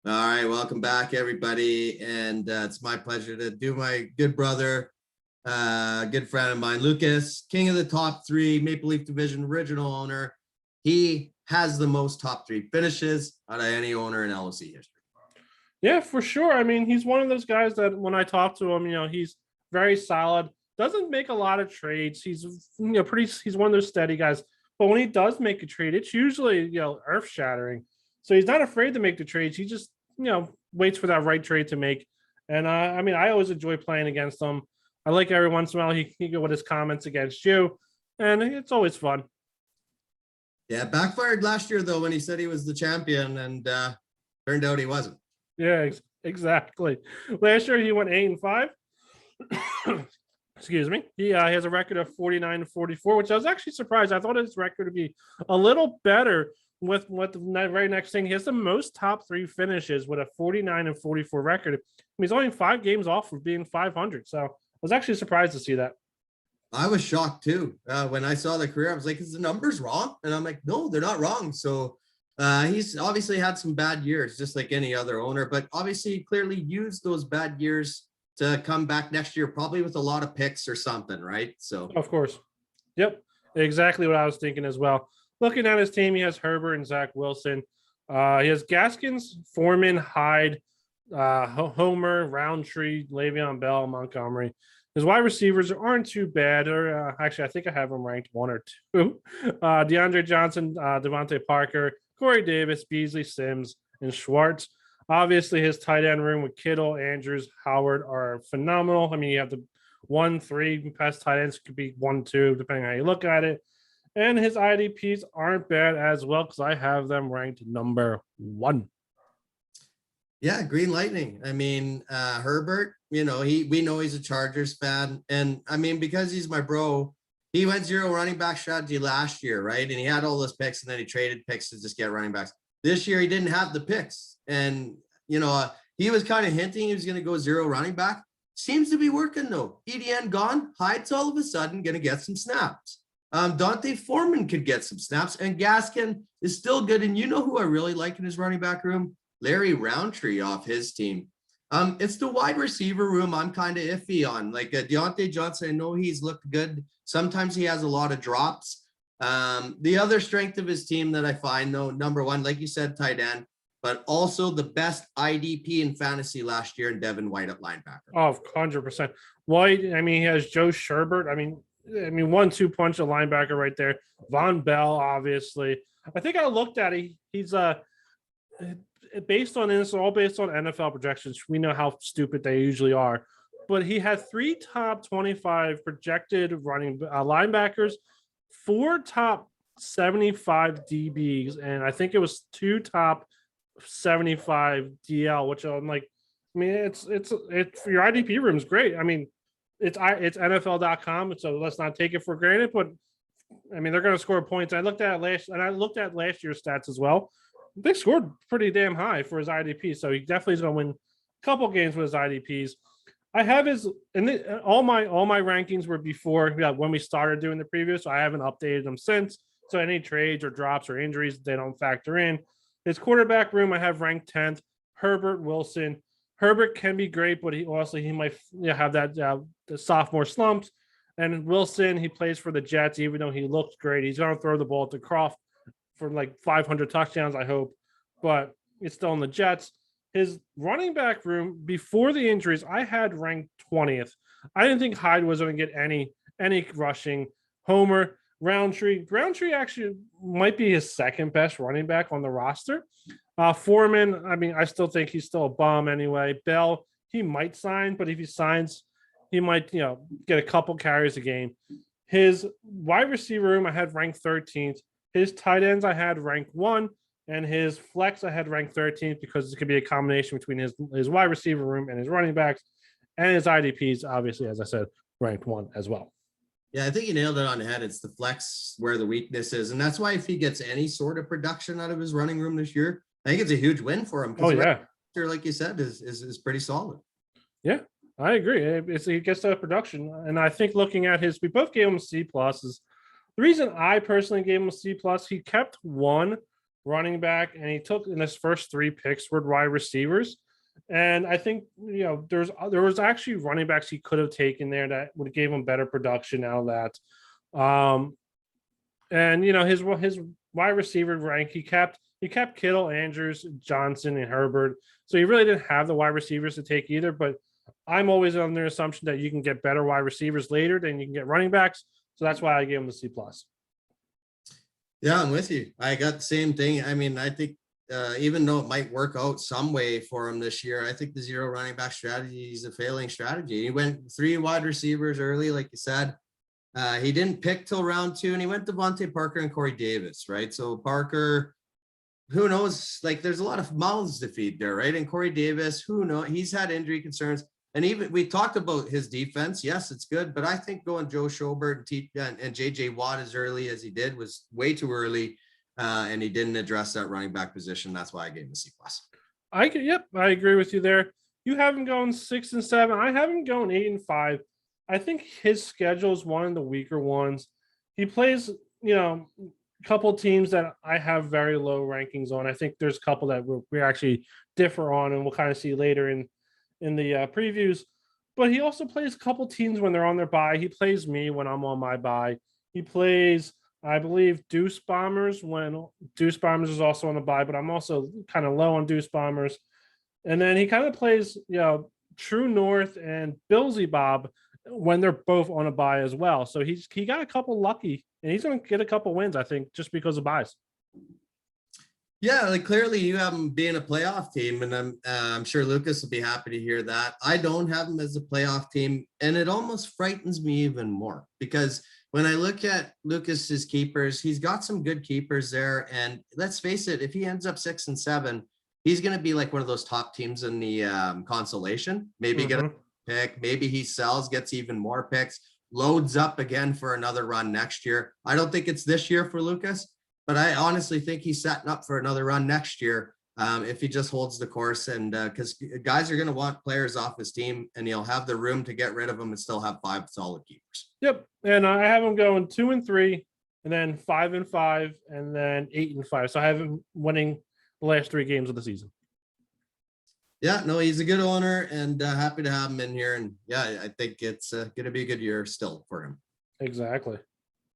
All right, welcome back, everybody. And it's my pleasure to do my good brother, good friend of mine, Lucas, king of the top three, Maple Leaf Division original owner. He has the most top three finishes out of any owner in LOC history. Yeah, for sure. I mean, he's one of those guys that when I talk to him, he's very solid. Doesn't make a lot of trades. He's he's one of those steady guys. But when he does make a trade, it's usually earth shattering. So he's not afraid to make the trades. He just waits for that right trade to make. And I mean, I always enjoy playing against him. I like every once in a while he go with his comments against you, and it's always fun. Yeah, backfired last year though when he said he was the champion, and turned out he wasn't. Yeah, exactly. Last year he went 8-5. Excuse me. He has a record of 49-44, which I was actually surprised. I thought his record would be a little better with what the very next thing. He has the most top three finishes with a 49-44 record. He's only 5 games off of being 500. So I was actually surprised to see that. I was shocked too. When I saw the career, I was like, is the numbers wrong? And I'm like, no, they're not wrong. So he's obviously had some bad years, just like any other owner, but obviously clearly used those bad years to come back next year, probably with a lot of picks or something, right? So of course. Yep. Exactly what I was thinking as well. Looking at his team, he has Herbert and Zach Wilson. He has Gaskins, Foreman, Hyde, Homer, Roundtree, Le'Veon Bell, Montgomery. His wide receivers aren't too bad. Or actually, I think I have them ranked 1 or 2. DeAndre Johnson, Devontae Parker, Corey Davis, Beasley, Sims, and Schwartz. Obviously, his tight end room with Kittle, Andrews, Howard are phenomenal. I mean, you have the 1-3 past tight ends, could be 1-2, depending on how you look at it. And his IDPs aren't bad as well because I have them ranked number 1. Yeah, Green Lightning. I mean, Herbert, we know he's a Chargers fan. And I mean, because he's my bro, he went 0 running back strategy last year, right? And he had all those picks and then he traded picks to just get running backs. This year, he didn't have the picks. And, he was kind of hinting he was going to go 0 running back. Seems to be working, though. EDN gone. Hyde's all of a sudden going to get some snaps. Dante Foreman could get some snaps. And Gaskin is still good. And you know who I really like in his running back room? Larry Roundtree off his team. It's the wide receiver room I'm kind of iffy on. Like Deontay Johnson, I know he's looked good. Sometimes he has a lot of drops. The other strength of his team that I find, though, number 1, like you said, tight end, but also the best IDP in fantasy last year in Devin White at linebacker. Oh, 100%. White, I mean, he has Joe Sherbert. I mean, 1-2 punch a linebacker right there. Von Bell, obviously. I think I looked at it. He's based on this, all based on NFL projections. We know how stupid they usually are. But he had 3 top 25 projected running linebackers, 4 top 75 DBs, and I think it was 2 top 75 DL, which I'm like, I mean, it's for your IDP room is great. I mean, it's NFL.com, so let's not take it for granted. But I mean, they're going to score points. I looked at last year's stats as well. They scored pretty damn high for his IDP, so he definitely is going to win a couple games with his IDPs. I have his, and all my rankings were before when we started doing the preview, so I haven't updated them since. So any trades or drops or injuries, they don't factor in. His quarterback room, I have ranked 10th. Herbert, Wilson. Herbert can be great, but he might have that the sophomore slumps. And Wilson, he plays for the Jets, even though he looks great. He's going to throw the ball to Croft for like 500 touchdowns, I hope. But it's still in the Jets. His running back room, before the injuries, I had ranked 20th. I didn't think Hyde was going to get any rushing. Homer, Roundtree actually might be his second best running back on the roster. Foreman, I mean, I still think he's still a bum anyway. Bell, he might sign, but if he signs, he might, get a couple carries a game. His wide receiver room, I had ranked 13th. His tight ends, I had ranked 1, and his flex, I had ranked 13th because it could be a combination between his wide receiver room and his running backs, and his IDPs, obviously, as I said, ranked 1 as well. Yeah, I think you nailed it on the head. It's the flex where the weakness is. And that's why if he gets any sort of production out of his running room this year, I think it's a huge win for him. Oh, yeah. Like you said, is pretty solid. Yeah, I agree. He gets that production. And I think looking at we both gave him C+. The reason I personally gave him a C+, he kept 1 running back, and he took in his first 3 picks were wide receivers. And I think there was actually running backs he could have taken there that would have gave him better production out of that. And his wide receiver rank, he kept Kittle, Andrews, Johnson, and Herbert. So he really didn't have the wide receivers to take either. But I'm always under the assumption that you can get better wide receivers later than you can get running backs. So that's why I gave him the C+. Yeah, I'm with you. I got the same thing. I mean, I think even though it might work out some way for him this year, I think the 0 running back strategy is a failing strategy. He went 3 wide receivers early, like you said. He didn't pick till round 2, and he went Devontae Parker and Corey Davis, right? So Parker, who knows? Like, there's a lot of mouths to feed there, right? And Corey Davis, who knows? He's had injury concerns. And even we talked about his defense. Yes, it's good, but I think going Joe Schobert and JJ Watt as early as he did was way too early, and he didn't address that running back position. That's why I gave him a C+. I agree with you there. You have him going 6 and 7. I have him going 8 and 5. I think his schedule is one of the weaker ones. He plays, a couple teams that I have very low rankings on. I think there's a couple that we actually differ on, and we'll kind of see later in the previews. But he also plays a couple teams when they're on their bye. He plays me when I'm on my bye. He plays, I believe, Deuce Bombers when Deuce Bombers is also on the bye, but I'm also kind of low on Deuce Bombers. And then he kind of plays, True North and Billsy Bob when they're both on a bye as well. So he got a couple lucky, and he's going to get a couple wins, I think, just because of buys. Yeah, like clearly you have him being a playoff team, and I'm sure Lucas will be happy to hear that. I don't have him as a playoff team, and it almost frightens me even more because when I look at Lucas's keepers, he's got some good keepers there, and let's face it, if he ends up 6 and 7, he's going to be like one of those top teams in the consolation. Maybe get a pick, maybe he sells, gets even more picks, loads up again for another run next year. I don't think it's this year for Lucas, but I honestly think he's setting up for another run next year if he just holds the course. And because guys are going to want players off his team, and he'll have the room to get rid of them and still have 5 solid keepers. Yep. And I have him going 2 and 3, and then 5 and 5, and then 8 and 5. So I have him winning the last 3 games of the season. Yeah, no, he's a good owner, and happy to have him in here. And yeah, I think it's going to be a good year still for him. Exactly.